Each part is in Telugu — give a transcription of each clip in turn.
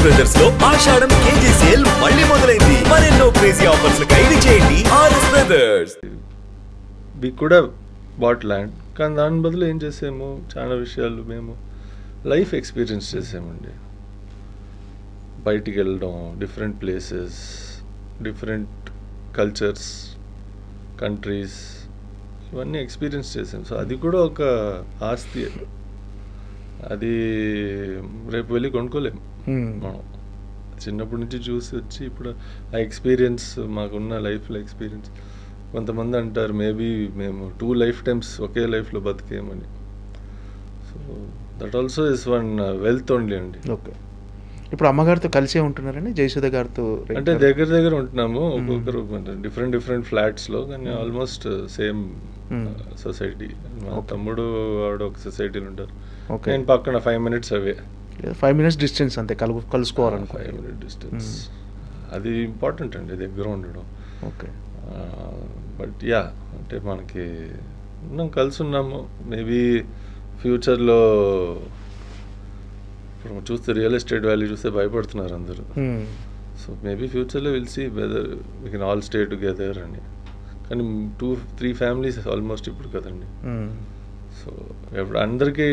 బ్రదర్స్ లో ఆషాఢం కేజీ సేల్ మళ్ళీ మొదలైంది. మరెన్నో క్రేజీ ఆఫర్స్ ఖైదీ చేయండి ఆర్ఎస్ బ్రదర్స్. వి కూడా బాట్ ల్యాండ్, కానీ దాని బదులు ఏం చేసాము, చాలా విషయాలు మేము లైఫ్ ఎక్స్పీరియన్స్ చేసామండి. బయటికి వెళ్ళడం, different places, different cultures, countries, ఇవన్నీ ఎక్స్పీరియన్స్ చేసాం. సో అది కూడా ఒక ఆస్తి. అది రేపు వెళ్ళి కొనుక్కోలేము మనం. చిన్నప్పటి నుంచి చూసి వచ్చి ఇప్పుడు ఆ ఎక్స్పీరియన్స్, మాకున్న లైఫ్లో ఎక్స్పీరియన్స్. కొంతమంది అంటారు మేబీ మేము 2 లైఫ్ టైమ్స్ ఒకే లైఫ్లో బతికేమని. So that also is one wealth only అండి. ఓకే, ఇప్పుడు అమ్మగారితో కలిసే ఉంటున్నారండి జయసుధ గారితో? అంటే దగ్గర ఉంటున్నాము, ఒక్కొక్కరు డిఫరెంట్ ఫ్లాట్స్లో, కానీ ఆల్మోస్ట్ సేమ్ సొసైటీ. మా తమ్ముడు ఆవిడ ఒక సొసైటీలో ఉంటారు, నేను పక్కన 5 minutes అవే. 5 minutes డిస్టెన్స్ అంతే, కలుసుకోవాలని. 5 minute డిస్టెన్స్, అది ఇంపార్టెంట్ అండి దగ్గర ఉండడం. ఓకే, బట్ యా అంటే మనకి కలిసి ఉన్నాము. మేబీ ఫ్యూచర్లో ఇప్పుడు చూస్తే రియల్ ఎస్టేట్ వాల్యూ చూస్తే భయపడుతున్నారు అందరూ. సో మేబీ ఫ్యూచర్లో will see whether we can all stay together అని. కానీ 2-3 ఫ్యామిలీస్ ఆల్మోస్ట్ ఇప్పుడు కదండి. సో ఎప్పుడు అందరికీ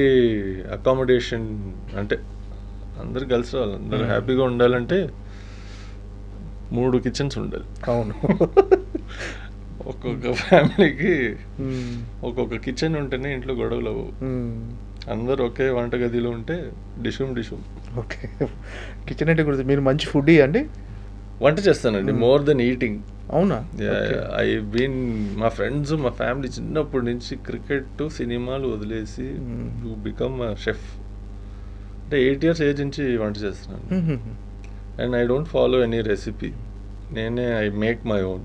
అకామిడేషన్ అంటే అందరు కలిసి రావాలి, అందరు హ్యాపీగా ఉండాలంటే 3 కిచెన్స్ ఉండాలి. అవును, ఒక్కొక్క ఫ్యామిలీకి ఒక్కొక్క కిచెన్ ఉంటేనే ఇంట్లో గొడవలు అవ్వవు. అందరు ఒకే వంటగదిలో ఉంటే డిషుమ్. ఓకే, కిచెన్ అంటే గుర్తు, మీరు మంచి ఫుడ్ అండి? వంట చేస్తానండి, మోర్ దెన్ ఈటింగ్. అవునా? ఐ బీన్ మా ఫ్రెండ్స్, మా ఫ్యామిలీ చిన్నప్పటి నుంచి క్రికెట్, సినిమాలు వదిలేసి టు బికమ్ షెఫ్. అంటే 8 years ఏజ్ నుంచి వంట చేస్తున్నాను. And I don't follow any recipe, నేనే I make my own.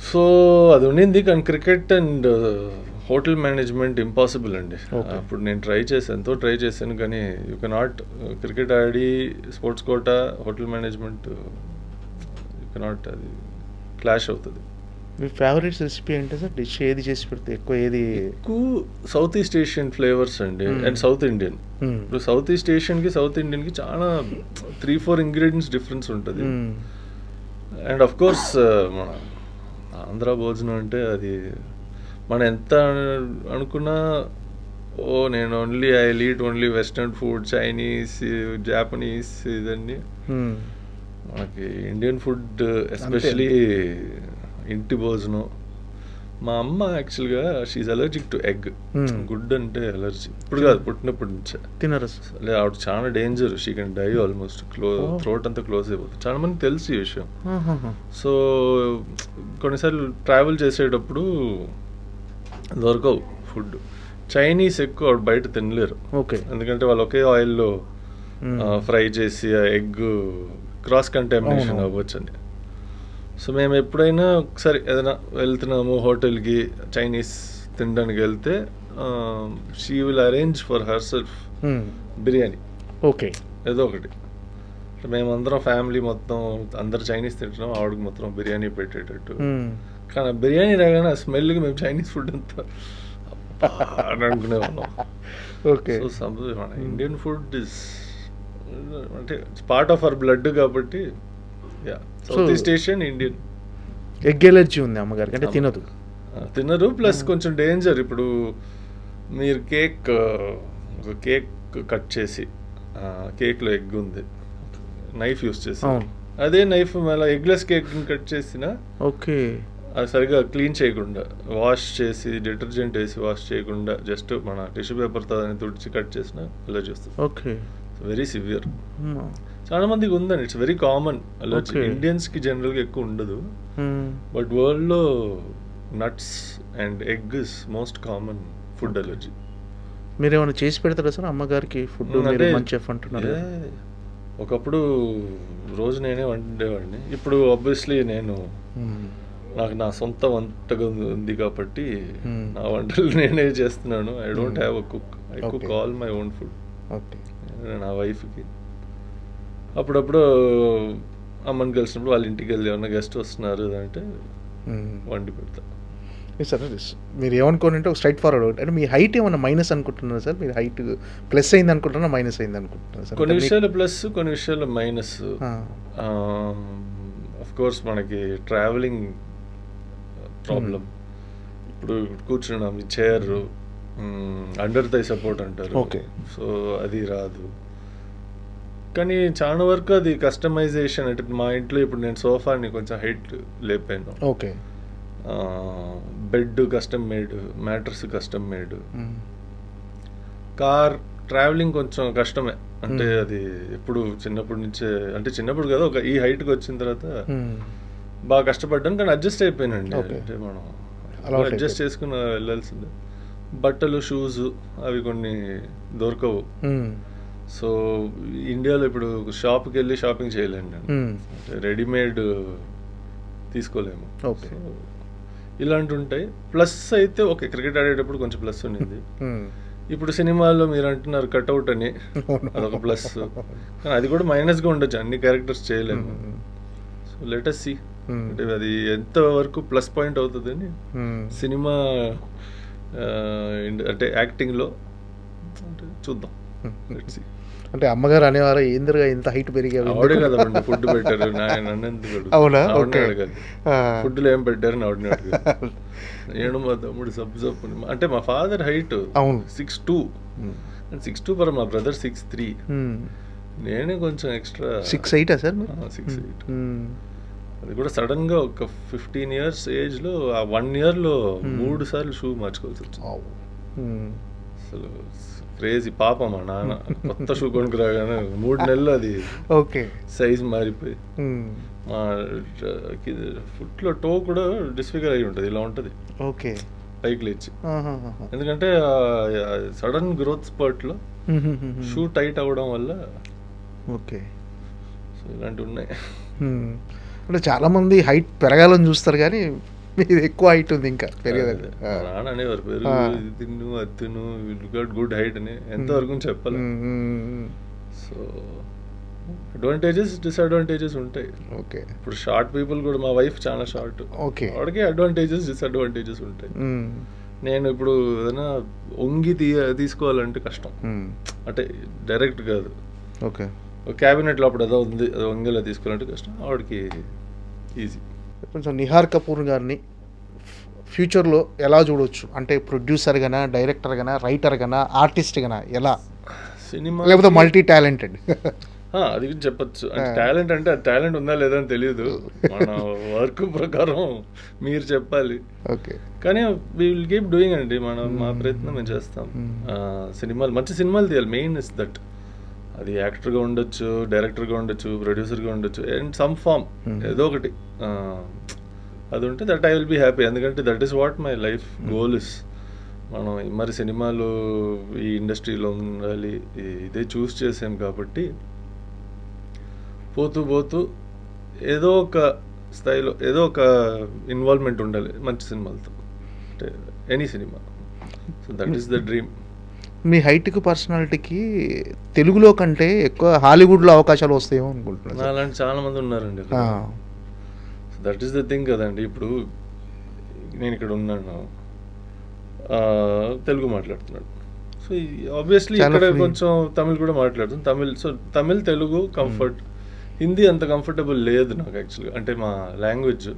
So అది ఉండింది. కానీ cricket and hotel management impossible అండి. అప్పుడు నేను ఎంతో ట్రై చేశాను, కానీ యూ కెనాట్ క్రికెట్ ఆడి sports quota, hotel management you cannot, అది క్లాష్ అవుతుంది. మీ ఫేవరెట్ రెసిపీ ఏంటి సార్? డిష్ ఏది చేసి పెడితే ఎక్కువ సౌత్ ఈస్ట్ ఏషియన్ ఫ్లేవర్స్ అండి, అండ్ సౌత్ ఇండియన్. ఇప్పుడు సౌత్ ఈస్ట్ ఏషియన్కి సౌత్ ఇండియన్కి చాలా 3-4 ఇంగ్రీడియంట్స్ డిఫరెన్స్ ఉంటుంది. అండ్ అఫ్ కోర్స్ మన ఆంధ్ర భోజనం అంటే అది మనం ఎంత అనుకున్నా, నేను I eat only western food, Chinese, Japanese, ఇదన్నీ. మనకి ఇండియన్ ఫుడ్ ఎస్పెషలీ ఇంటి భోజనం. మా అమ్మ యాక్చువల్గా షీఈ్ అలర్జిక్ టు ఎగ్. గుడ్ అంటే అలర్జీ, ఇప్పుడు కాదు పుట్టినప్పటి నుంచే తినరు. ఆవిడ చాలా danger, she can die almost, throat అంతా క్లోజ్ అయిపోతుంది. చాలా మంది తెలుసు ఈ విషయం. సో కొన్నిసార్లు ట్రావెల్ చేసేటప్పుడు దొరకవు ఫుడ్. చైనీస్ ఎక్కువ ఆవిడ బయట తినలేరు, ఎందుకంటే వాళ్ళు ఒకే ఆయిల్లో ఫ్రై చేసి ఆ ఎగ్ క్రాస్ కంటామినేషన్ అవ్వచ్చు అని. సో మేము ఎప్పుడైనా ఒకసారి ఏదైనా వెళ్తున్నాము హోటల్కి, చైనీస్ తినడానికి వెళ్తే she will arrange for her self biryani, ఏదో ఒకటి. మేమందరం ఫ్యామిలీ మొత్తం అందరు చైనీస్ తింటున్నాం, ఆవిడకి మొత్తం బిర్యానీ పెట్టేటట్టు. కానీ బిర్యానీ రాగానే ఆ స్మెల్కి మేము చైనీస్ ఫుడ్ అంతా అని అనుకునేవాళ్ళం. సో మన ఇండియన్ ఫుడ్ ఇస్ అంటే పార్ట్ ఆఫ్ అవర్ బ్లడ్ కాబట్టి. South East Asian, Indian. Egg allergy ఉంది అమ్మగారికి, అంటే తినరు. ప్లస్ కొంచెం డేంజర్. ఇప్పుడు మీరు ఒక కేక్ కట్ చేసి, కేక్లో ఎగ్ ఉంది, నైఫ్ యూస్ చేసి, అదే నైఫ్ మళ్ళీ ఎగ్లెస్ కేక్ కట్ చేసిన అది సరిగా క్లీన్ చేయకుండా, వాష్ చేసి డిటర్జెంట్ వేసి వాష్ చేయకుండా జస్ట్ మన టిష్యూ పేపర్తో తుడిచి కట్ చేసిన అలర్జీ వస్తుంది. Very severe. చాలా మందికి ఉందండి, ఇట్స్ వెరీ కామన్ అలర్జీ. ఇండియన్స్కి జనరల్గా ఎక్కువ ఉండదు, బట్ వరల్డ్లో nuts and egg is most common food allergy. మీరు ఏమైనా చేసి పెడతారా సార్ అమ్మగారికి ఫుడ్? మంచి చెఫ్ అంటున్నారు. ఒకప్పుడు రోజు నేనే వండేవాడిని. ఇప్పుడు ఆబ్వియస్లీ నాకు నా సొంత వంటగది ఉంది కాబట్టి నా వంటలు నేనే చేస్తున్నాను. I don't have a cook, I cook all my own food. నా వైఫ్కి అప్పుడప్పుడు అమ్మని కలిసినప్పుడు వాళ్ళ ఇంటికి వెళ్ళి ఏమన్నా గెస్ట్ వస్తున్నారు అంటే వండి పెడతా. సార్ మీరు ఏమనుకోనంటే ఒక స్ట్రైట్ ఫార్వర్డ్ అంటే మీ హైట్ ఏమన్నా మైనస్ అనుకుంటున్నారా సార్? మీరు హైట్ ప్లస్ అయింది అనుకుంటున్నా మైనస్ అయింది అనుకుంటున్నారా సార్? కొన్ని విషయాలు ప్లస్, కొన్ని విషయాలు మైనస్. ఆఫ్ కోర్స్ మనకి ట్రావెలింగ్ ప్రాబ్లం. ఇప్పుడు కూర్చున్నాం, ఈ చైర్ అండర్ థై సపోర్ట్ అంటారు. ఓకే. సో అది రాదు. కానీ చాలా వరకు అది కస్టమైజేషన్. అంటే మా ఇంట్లో ఇప్పుడు నేను సోఫాని కొంచెం హైట్ లేపాను. Okay. Bed custom made, mattress custom made. Car travelling కొంచెం కష్టమే. అంటే అది ఎప్పుడు చిన్నప్పటి నుంచే, అంటే చిన్నప్పుడు కదా, ఒక ఈ హైట్కి వచ్చిన తర్వాత బాగా కష్టపడ్డాను. కానీ అడ్జస్ట్ అయిపోయానండి. అంటే మనం అడ్జస్ట్ చేసుకుని వెళ్ళాల్సిందే. బట్టలు, షూస్ అవి కొన్ని దొరకవు. సో ఇండియాలో ఇప్పుడు షాప్కి వెళ్ళి షాపింగ్ చేయలేండి. అంటే రెడీమేడ్ తీసుకోలేము. ఓకే. ఇలాంటి ఉంటాయి. ప్లస్ అయితే ఓకే, క్రికెట్ ఆడేటప్పుడు కొంచెం ప్లస్ ఉండింది. ఇప్పుడు సినిమాల్లో మీరు అంటున్నారు కట్అవుట్ అని, అదొక ప్లస్. కానీ అది కూడా మైనస్గా ఉండొచ్చు, అన్ని క్యారెక్టర్స్ చేయలేము. సో లెట్ us see అంటే అది ఎంత వరకు ప్లస్ పాయింట్ అవుతుందని సినిమా అంటే యాక్టింగ్లో అంటే చూద్దాం. Let's see. అంటే అమ్మగారు అనేవారు ఏందరుగా ఇంత హైట్ పెరిగారు? ఆవిడే కదండి ఫుడ్ పెట్టారు. అవునా? ఫుడ్లో ఏం పెట్టారు ఆవిడని అడిగారు. నేను మా తమ్ముడు సబ్ అంటే మా ఫాదర్ హైట్ 6'2", 6'2" పర్ మా బ్రదర్ 6'3". నేనే కొంచెం ఎక్స్ట్రా 6'8" సార్? 6'8". అది కూడా సడన్ గా ఒక 15 years ఏజ్ లో, ఆ 1 year లో 3 సార్లు షూ మార్చుకోవాల్సి వచ్చింది. అసలు క్రేజీ. పాప మా నాన్న కొత్త షూ కొనుక్కురాగానే 3 నెలలు అది ఓకే సైజ్ మారిపోయి, మా ఫుట్లో టో కూడా డిస్ఫిగర్ అయి ఉంటుంది. ఇలా ఉంటుంది. ఓకే. పైకి లేచి. ఎందుకంటే సడన్ గ్రోత్ స్పర్ట్ లో షూ టైట్ అవ్వడం వల్ల. ఓకే. సో ఇలాంటివి ఉన్నాయి. అంటే చాలా మంది హైట్ పెరగాలని చూస్తారు కానీ మీది ఎక్కువ హైట్ ఉంది ఇంకా పెరగదు. నాన్న అనేవారు పెరుగు ఇది తిన్ను అది తిను, గట్ గుడ్ హైట్ అని. ఎంతవరకు చెప్పాలి. సో అడ్వాంటేజెస్, డిసడ్వాంటేజెస్ ఉంటాయి. ఓకే. ఇప్పుడు షార్ట్ పీపుల్ కూడా, మా వైఫ్ చాలా షార్ట్, ఓకే, వాడికి అడ్వాంటేజెస్ డిసడ్వాంటేజెస్ ఉంటాయి. నేను ఇప్పుడు ఏదైనా వంగి తీసుకోవాలంటే కష్టం. అంటే డైరెక్ట్ కాదు. ఓకే. క్యాబినెట్లో అప్పుడు ఏదో ఉంది, అది వంగేలా తీసుకోవాలంటే కష్టం. ఆవిడకి ఈజీ. కొంచెం నిహార్ కపూర్ గారిని ఫ్యూచర్లో ఎలా చూడవచ్చు? అంటే ప్రొడ్యూసర్ గానా, డైరెక్టర్ గానా, రైటర్ గానా, ఆర్టిస్ట్ గానా, ఎలా? సినిమా లేకపోతే మల్టీ టాలెంటెడ్? అది చెప్పచ్చు. అంటే టాలెంట్ అంటే అది టాలెంట్ ఉందా లేదా అని తెలియదు. మన వర్క్ ప్రకారం మీరు చెప్పాలి. ఓకే. కానీ వీ విల్ కీప్ డూయింగ్ అండి. మా ప్రయత్నం మేము చేస్తాం. సినిమాలు, మంచి సినిమాలు తీయాలి. Main is that. అది యాక్టర్గా ఉండొచ్చు, డైరెక్టర్గా ఉండొచ్చు, ప్రొడ్యూసర్గా ఉండొచ్చు, అండ్ సమ్ ఫామ్ ఏదో ఒకటి అది ఉంటే that I will be happy. ఎందుకంటే that is what my life goal is. మనం మరి సినిమాలు ఈ ఇండస్ట్రీలో ఉండాలి ఇదే చూస్ చేసాం కాబట్టి పోతూ ఏదో ఒక స్థాయిలో ఏదో ఒక ఇన్వాల్వ్మెంట్ ఉండాలి మంచి సినిమాలతో. అంటే any cinema. So that is the dream. మీ హైట్కి, పర్సనాలిటీకి తెలుగులో కంటే ఎక్కువ హాలీవుడ్లో అవకాశాలు వస్తాయేమో అనుకుంటున్నాను. అలాంటి చాలా మంది ఉన్నారండి. దట్ ఈస్ ద థింగ్ కదండి. ఇప్పుడు నేను ఇక్కడ ఉన్నాను, తెలుగు మాట్లాడుతున్నాడు. సో ఆబ్వియస్లీ ఇక్కడ కొంచెం తమిళ్ కూడా మాట్లాడుతుంది. So Tamil, Telugu comfort. హిందీ అంత కంఫర్టబుల్ లేదు నాకు యాక్చువల్గా, అంటే మా లాంగ్వేజ్.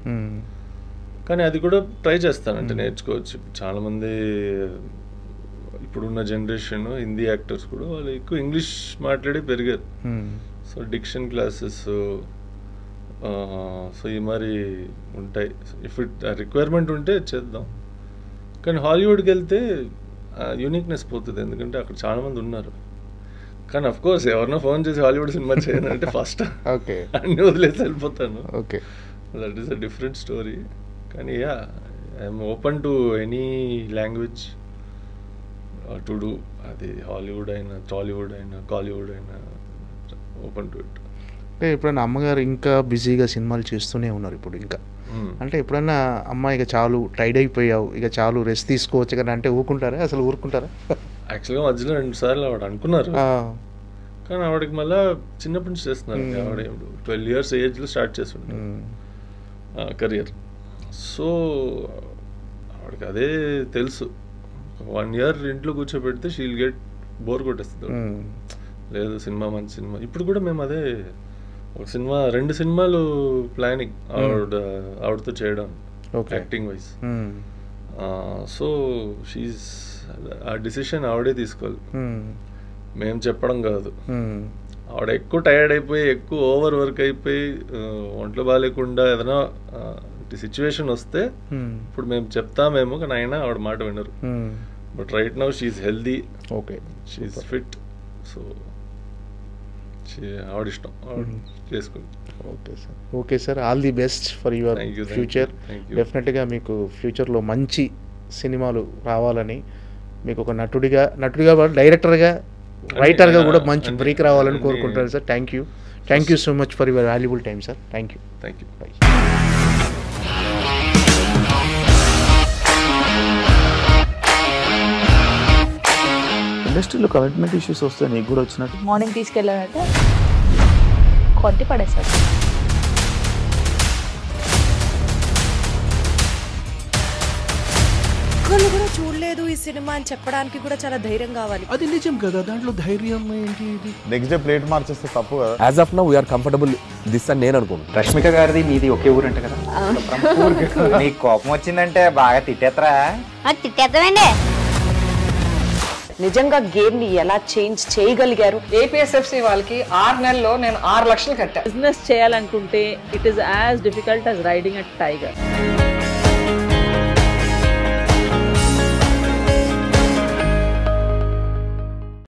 కానీ అది కూడా ట్రై చేస్తాను, అంటే నేర్చుకోవచ్చు. చాలామంది ఇప్పుడున్న జనరేషన్ హిందీ యాక్టర్స్ కూడా వాళ్ళు ఎక్కువ ఇంగ్లీష్ మాట్లాడి పెరిగారు. సో డిక్షన్ క్లాసెస్, సో ఈ మరి ఉంటాయి. ఇఫ్ ఇట్ రిక్వైర్మెంట్ ఉంటే చేద్దాం. కానీ హాలీవుడ్కి వెళ్తే యూనిక్నెస్ పోతుంది, ఎందుకంటే అక్కడ చాలామంది ఉన్నారు. కానీ అఫ్ కోర్స్ ఎవరినో ఫోన్ చేసి హాలీవుడ్ సినిమా చేయను అంటే ఫస్ట్ ఓకే అన్నీ వదిలేసి వెళ్ళిపోతాను. Okay, that is a different story. కానీ yeah, I'm open to any language to do. అది హాలీవుడ్ అయినా, టాలీవుడ్ అయినా, కాలీవుడ్ అయినా, ఓపెన్ టు ఇట్. అంటే ఎప్పుడైనా అమ్మగారు ఇంకా బిజీగా సినిమాలు చేస్తూనే ఉన్నారు ఇప్పుడు ఇంకా, అంటే ఎప్పుడన్నా అమ్మ ఇక చాలు టైర్డ్ అయిపోయావు, ఇక చాలు రెస్ట్ తీసుకోవచ్చు కదా అంటే ఊరుకుంటారా? అసలు ఊరుకుంటారా? యాక్చువల్గా మధ్యలో 2 సార్లు ఆవిడ అనుకున్నారు, కానీ ఆవిడకి మళ్ళీ చిన్నప్పటి నుంచి చేస్తున్నారు. ఆవిడ 12 years ఏజ్లో స్టార్ట్ చేస్తుంటారు కెరియర్. సో ఆవిడకి అదే తెలుసు. 1 year ఇంట్లో కూర్చోబెడితే షీల్ గెట్ బోర్ కొట్టేస్తుంది. లేదు సినిమా మంచి సినిమా. ఇప్పుడు కూడా మేము అదే ఒక సినిమా 2 సినిమాలు ప్లానింగ్ ఆవిడతో చేయడం యాక్టింగ్ వైజ్. సో షీఈ్ ఆ డిసిషన్ ఆవిడే తీసుకోవాలి, మేము చెప్పడం కాదు. ఆవిడ ఎక్కువ టైర్డ్ అయిపోయి ఎక్కువ ఓవర్ వర్క్ అయిపోయి ఒంట్లో బాగాలేకుండా ఏదైనా సిచ్యువేషన్ వస్తే ఇప్పుడు మేము చెప్తామేమో, కానీ అయినా ఆవిడ మాట వినరు. But right now she's healthy, okay, she's fit. So ఆవిడ ఇష్టం, ఆవిడ చేసుకుంది. Okay sir. Okay sir, all the best for your future. డెఫినెట్గా మీకు ఫ్యూచర్లో మంచి సినిమాలు రావాలని, మీకు ఒక నటుడిగా డైరెక్టర్గా రైటర్గా కూడా మంచి బ్రేక్ రావాలని కోరుకుంటాను sir. Thank you so much for your valuable time sir. Thank you. By. ఇండస్ట్రీలో కమిట్మెంట్ ఇష్యూస్ వస్తే నీకు కూడా వచ్చినట్టు? మార్నింగ్ తీసుకెళ్ళాడంటే కొట్టి పడేస్తాడు. ఒక్కళ్ళు కూడా చూడలేదు ఈ సినిమా అని చెప్పడానికి కూడా చాలా ధైర్యం కావాలి. అది నిజం కదా, దాంట్లో ధైర్యం ఏంటి? ఇది నెక్స్ట్ డే ప్లేట్ మార్చేస్తే తప్పు కదా. As of now we are comfortable this అని నేను అనుకుంటున్నాను. రష్మిక గారిది మీది ఒకే ఊరంట కదా? నీకు కోపం వచ్చిందంటే బాగా తిట్టేత్తరా? తిట్టేద్దామండి. నిజంగా గేమ్ ని ఎలా చేంజ్ చేయగలిగారు? ఏపీఎస్ఎఫ్సి వాళ్ళకి 6 నెలల్లో నేను 6 లక్షలు కట్టా. బిజినెస్ చేయాలనుకుంటే it is as difficult as riding a tiger.